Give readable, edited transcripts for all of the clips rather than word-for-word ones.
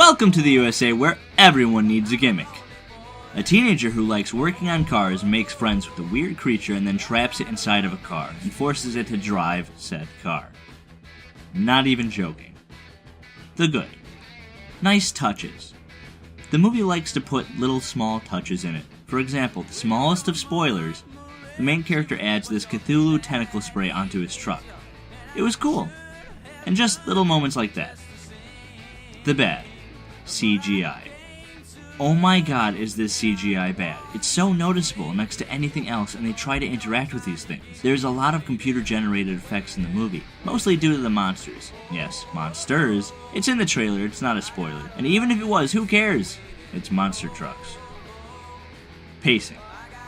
Welcome to the USA, where everyone needs a gimmick. A teenager who likes working on cars makes friends with a weird creature and then traps it inside of a car and forces it to drive said car. Not even joking. The good. Nice touches. The movie likes to put little small touches in it. For example, the smallest of spoilers, the main character adds this Cthulhu tentacle spray onto his truck. It was cool. And just little moments like that. The bad. CGI. Oh my god, is this CGI bad. It's so noticeable next to anything else, and they try to interact with these things. There's a lot of computer-generated effects in the movie, mostly due to the monsters. Yes, monsters. It's in the trailer, it's not a spoiler. And even if it was, who cares? It's monster trucks. Pacing.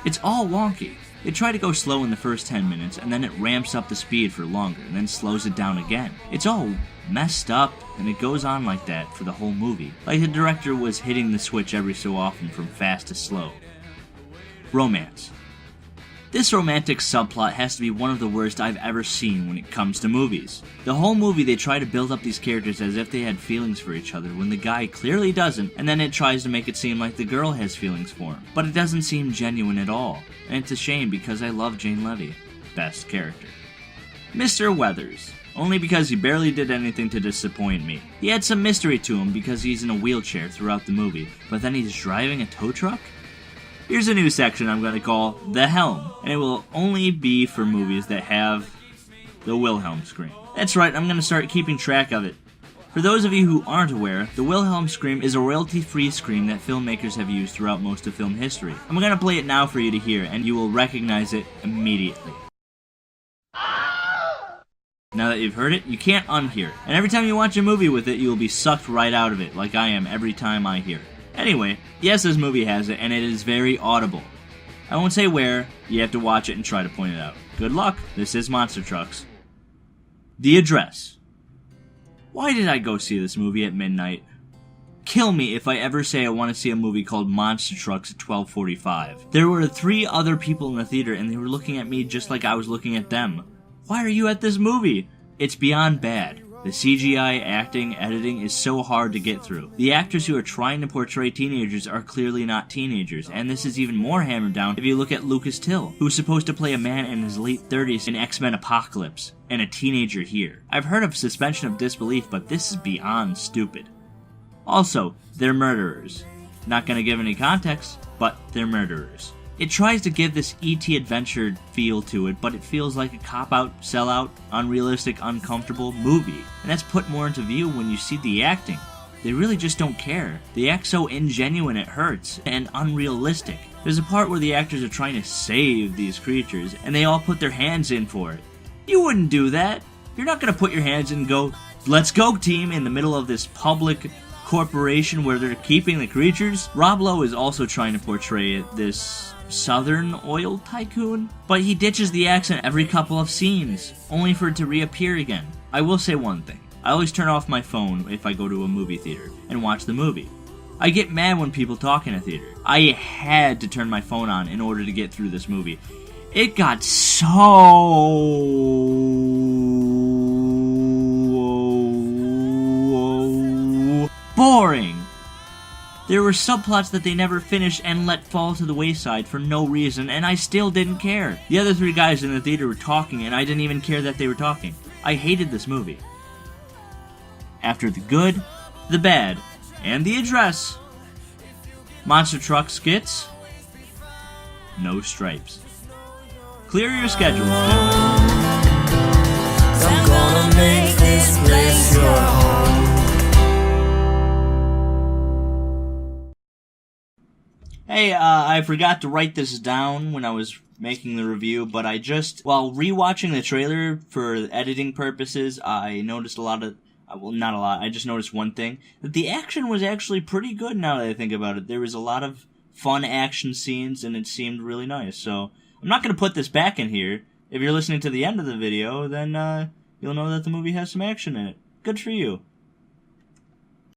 It's all wonky. They try to go slow in the first 10 minutes, and then it ramps up the speed for longer, and then slows it down again. It's all messed up, and it goes on like that for the whole movie. Like the director was hitting the switch every so often from fast to slow. Romance. This romantic subplot has to be one of the worst I've ever seen when it comes to movies. The whole movie they try to build up these characters as if they had feelings for each other when the guy clearly doesn't, and then it tries to make it seem like the girl has feelings for him. But it doesn't seem genuine at all, and it's a shame because I love Jane Levy. Best character. Mr. Weathers. Only because he barely did anything to disappoint me. He had some mystery to him because he's in a wheelchair throughout the movie, but then he's driving a tow truck? Here's a new section I'm going to call The Helm, and it will only be for movies that have the Wilhelm scream. That's right, I'm going to start keeping track of it. For those of you who aren't aware, the Wilhelm scream is a royalty-free scream that filmmakers have used throughout most of film history. I'm going to play it now for you to hear, and you will recognize it immediately. Now that you've heard it, you can't unhear it. And every time you watch a movie with it, you will be sucked right out of it, like I am every time I hear it. Anyway, yes, this movie has it, and it is very audible. I won't say where, you have to watch it and try to point it out. Good luck, this is Monster Trucks. The Address. Why did I go see this movie at midnight? Kill me if I ever say I want to see a movie called Monster Trucks at 12:45. There were 3 other people in the theater, and they were looking at me just like I was looking at them. Why are you at this movie? It's beyond bad. The CGI, acting, editing is so hard to get through. The actors who are trying to portray teenagers are clearly not teenagers, and this is even more hammered down if you look at Lucas Till, who's supposed to play a man in his late 30s in X-Men Apocalypse, and a teenager here. I've heard of suspension of disbelief, but this is beyond stupid. Also, they're murderers. Not gonna give any context, but they're murderers. It tries to give this E.T. adventure feel to it, but it feels like a cop-out, sell-out, unrealistic, uncomfortable movie. And that's put more into view when you see the acting. They really just don't care. They act so ingenuine it hurts, and unrealistic. There's a part where the actors are trying to save these creatures, and they all put their hands in for it. You wouldn't do that. You're not gonna put your hands in and go, "Let's go, team," in the middle of this public corporation where they're keeping the creatures. Rob Lowe is also trying to portray this Southern oil tycoon, but he ditches the accent every couple of scenes, only for it to reappear again. I will say one thing. I always turn off my phone if I go to a movie theater and watch the movie. I get mad when people talk in a theater. I had to turn my phone on in order to get through this movie. It got so boring. There were subplots that they never finished and let fall to the wayside for no reason, and I still didn't care. The other 3 guys in the theater were talking, and I didn't even care that they were talking. I hated this movie. After the good, the bad, and the address, Monster Truck skits, no stripes. Clear your schedules, gentlemen. I'm gonna make this place your home. Hey, I forgot to write this down when I was making the review, but while rewatching the trailer for editing purposes, I noticed I just noticed one thing, that the action was actually pretty good now that I think about it. There was a lot of fun action scenes, and it seemed really nice, so I'm not going to put this back in here. If you're listening to the end of the video, then you'll know that the movie has some action in it. Good for you.